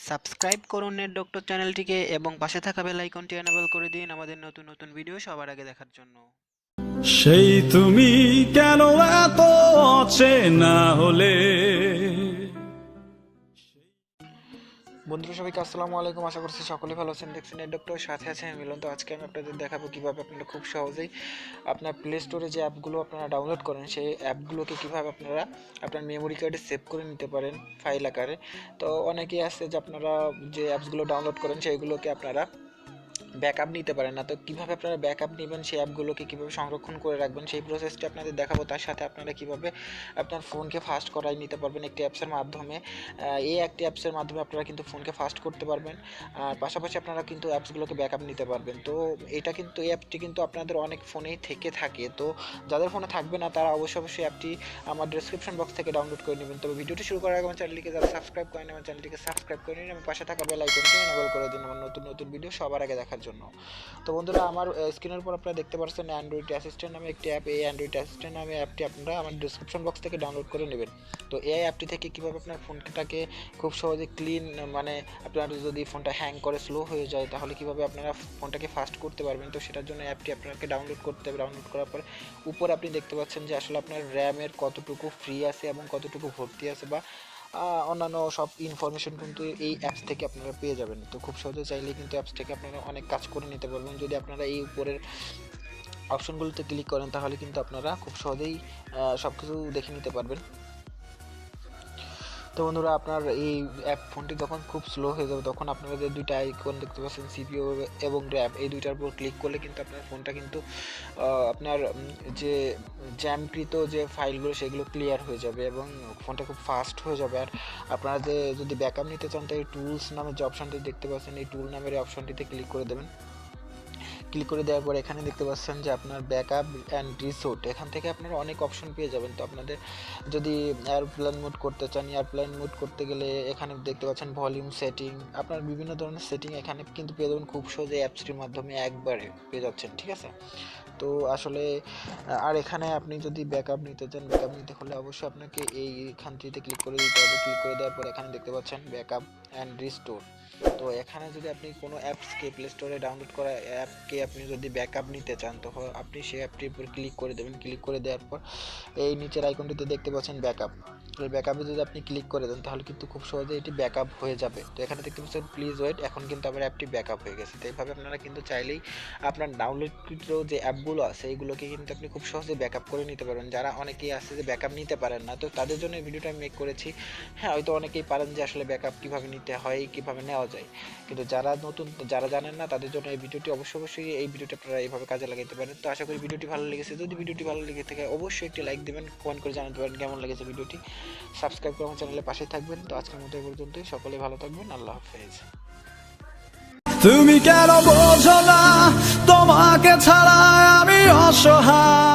Subscribe করুন net doctor চ্যানেলটিকে এবং পাশে থাকা বেল আইকনটি এনেবল করে দিন আমাদের নতুন নতুন ভিডিও সবার আগে দেখার জন্য। সেই তুমি কেন এত অচেনা হলে। বন্ধুরা সবাইকে আসসালামু আলাইকুম, আশা করছি সকলে ভালো আছেন। দেখছেন নেট ডক্টর, সাথে আছে আমি মিলন। তো আজকে আমি আপনাদের দেখাবো কিভাবে আপনারা খুব সহজেই আপনার প্লে স্টোরে যে অ্যাপগুলো আপনারা ডাউনলোড করেন সেই অ্যাপগুলোকে কিভাবে আপনারা আপনার মেমোরি কার্ডে সেভ করে নিতে পারেন ফাইল আকারে। তো অনেকেই আছে যে আপনারা যে অ্যাপসগুলো ডাউনলোড করেন সেইগুলোকে আপনারা ব্যাকআপ নিতে পারেন না। তো কীভাবে আপনারা ব্যাকআপ নেবেন, সেই অ্যাপগুলোকে কীভাবে সংরক্ষণ করে রাখবেন সেই প্রসেসটি আপনাদের দেখাবো। তার সাথে আপনারা কীভাবে আপনার ফোনকে ফাস্ট করাই নিতে পারবেন একটি অ্যাপসের মাধ্যমে। এই একটি অ্যাপসের মাধ্যমে আপনারা কিন্তু ফোনকে ফাস্ট করতে পারবেন, আর পাশাপাশি আপনারা কিন্তু অ্যাপসগুলোকে ব্যাকআপ নিতে পারবেন। তো এটা কিন্তু এই অ্যাপটি কিন্তু আপনাদের অনেক ফোনেই থেকে থাকে। তো যাদের ফোনে থাকবে না তারা অবশ্যই অ্যাপটি আমার ডেসক্রিপশন বক্স থেকে ডাউনলোড করে নেবেন। তবে ভিডিওটি শুরু করার আগে আমার চ্যানেলটিকে যারা সাবস্ক্রাইব করেন আমার চ্যানেলটিকে সাবস্ক্রাইব করে নিন এবং পাশে থাকা বেল আইকনটি এনেবল করে দিন আমার নতুন নতুন ভিডিও সবার আগে দেখার জন্য। তো বন্ধুরা, আমার স্ক্রিনের উপর আপনারা দেখতে পাচ্ছেন অ্যান্ড্রয়েড অ্যাসিস্ট্যান্ট নামে একটি অ্যাপ। এই অ্যান্ড্রয়েড অ্যাসিস্ট্যান্ট নামে অ্যাপটি আপনারা আমার ডিসক্রিপশন বক্স থেকে ডাউনলোড করে নেবেন। তো এই অ্যাপটি থেকে কীভাবে আপনার ফোনটাকে খুব সহজে ক্লিন, মানে আপনার যদি ফোনটা হ্যাং করে স্লো হয়ে যায় তাহলে কীভাবে আপনারা ফোনটাকে ফাস্ট করতে পারবেন, তো সেটার জন্য অ্যাপটি আপনাকে ডাউনলোড করতে হবে। ডাউনলোড করার পরে উপরে আপনি দেখতে পাচ্ছেন যে আসলে আপনার র্যামের কতটুকু ফ্রি আছে এবং কতটুকু ভর্তি আছে বা অন্যান্য সব ইনফরমেশন কিন্তু এই অ্যাপস থেকে আপনারা পেয়ে যাবেন। তো খুব সহজে চাইলেই কিন্তু অ্যাপস থেকে আপনারা অনেক কাজ করে নিতে পারবেন। যদি আপনারা এই উপরের অপশনগুলোতে ক্লিক করেন তাহলে কিন্তু আপনারা খুব সহজেই সব কিছু দেখে নিতে পারবেন। তো বন্ধুরা, আপনার এই ফোনটি যখন খুব স্লো হয়ে যাবে তখন আপনারা যে দুইটা আইকন দেখতে পাচ্ছেন সিপিইউ এবং র্যাম, এই দুইটার উপর ক্লিক করলে কিন্তু আপনার ফোনটা কিন্তু আপনার যে জ্যামকৃত যে ফাইলগুলো সেগুলো ক্লিয়ার হয়ে যাবে এবং ফোনটা খুব ফাস্ট হয়ে যাবে। আর আপনারা যে যদি ব্যাকআপ নিতে চান তো এই টুলস নামের যে অপশনটি দেখতে পাচ্ছেন এই টুল নামের অপশনটিতে ক্লিক করে দেবেন। ক্লিক করে দেওয়ার পর এখানে দেখতে পাচ্ছেন যে আপনার ব্যাকআপ অ্যান্ড রিসোর্ট, এখান থেকে আপনারা অনেক অপশন পেয়ে যাবেন। তো আপনাদের যদি এয়ারপ্লেন মোড করতে চান, এয়ারপ্লেন মোড করতে গেলে এখানে দেখতে পাচ্ছেন ভলিউম সেটিং, আপনার বিভিন্ন ধরনের সেটিং এখানে কিন্তু পেয়ে যাবেন খুব সহজে অ্যাপসটির মাধ্যমে একবারে পেয়ে যাচ্ছেন, ঠিক আছে। তো আসলে আর এখানে আপনি যদি ব্যাকআপ নিতে চান, ব্যাকআপ নিতে হলে অবশ্যই আপনাকে এইখানটিতে ক্লিক করে দিতে হবে। ক্লিক করে দেওয়ার পর এখানে দেখতে পাচ্ছেন ব্যাকআপ অ্যান্ড রিস্টোর। তো এখানে যদি আপনি কোনো অ্যাপসকে প্লে স্টোরে ডাউনলোড করা অ্যাপকে আপনি যদি ব্যাকআপ নিতে চান তো আপনি সেই অ্যাপটির উপর ক্লিক করে দেবেন। ক্লিক করে দেওয়ার পর এই নিচের আইকনটিতে দেখতে পাচ্ছেন ব্যাকআপ। এই ব্যাকআপে যদি আপনি ক্লিক করে দেন তাহলে কিন্তু খুব সহজে এটি ব্যাকআপ হয়ে যাবে। তো এখানে দেখতে পাচ্ছেন প্লিজ ওয়েট, এখন কিন্তু আমার অ্যাপটি ব্যাকআপ হয়ে গেছে। তো এইভাবে আপনারা কিন্তু চাইলেই আপনার ডাউনলোডকৃত যে অ্যাপগুলো আছে এইগুলোকে কিন্তু আপনি খুব সহজে ব্যাকআপ করে নিতে পারবেন। যারা অনেকেই আছে যে ব্যাকআপ নিতে পারেন না, তো তাদের জন্য এই ভিডিওটা আমি মেক করেছি। হ্যাঁ, হয়তো অনেকেই পারেন যে আসলে ব্যাকআপ কীভাবে নিতে হয়, কীভাবে নেওয়া যায়, কিন্তু যারা নতুন, যারা জানেন না তাদের জন্য এই ভিডিওটি অবশ্যই এই ভিডিওটি আপনারা এইভাবে কাজে লাগাতে পারেন। তো আশা করি ভিডিওটি ভালো লেগেছে। যদি ভিডিওটি ভালো লেগে থাকে অবশ্যই একটি লাইক দেবেন, কমেন্ট করে জানাতে পারেন কেমন লেগেছে ভিডিওটি। সাবস্ক্রাইব করে আমার চ্যানেলের পাশেই থাকবেন। তো আজকের মতো এই পর্যন্তই, সকলে ভালো থাকবেন, আল্লাহ হাফেজ। তুমি কেন বোঝো না তোমাকে ছাড়া আমি অসহায়।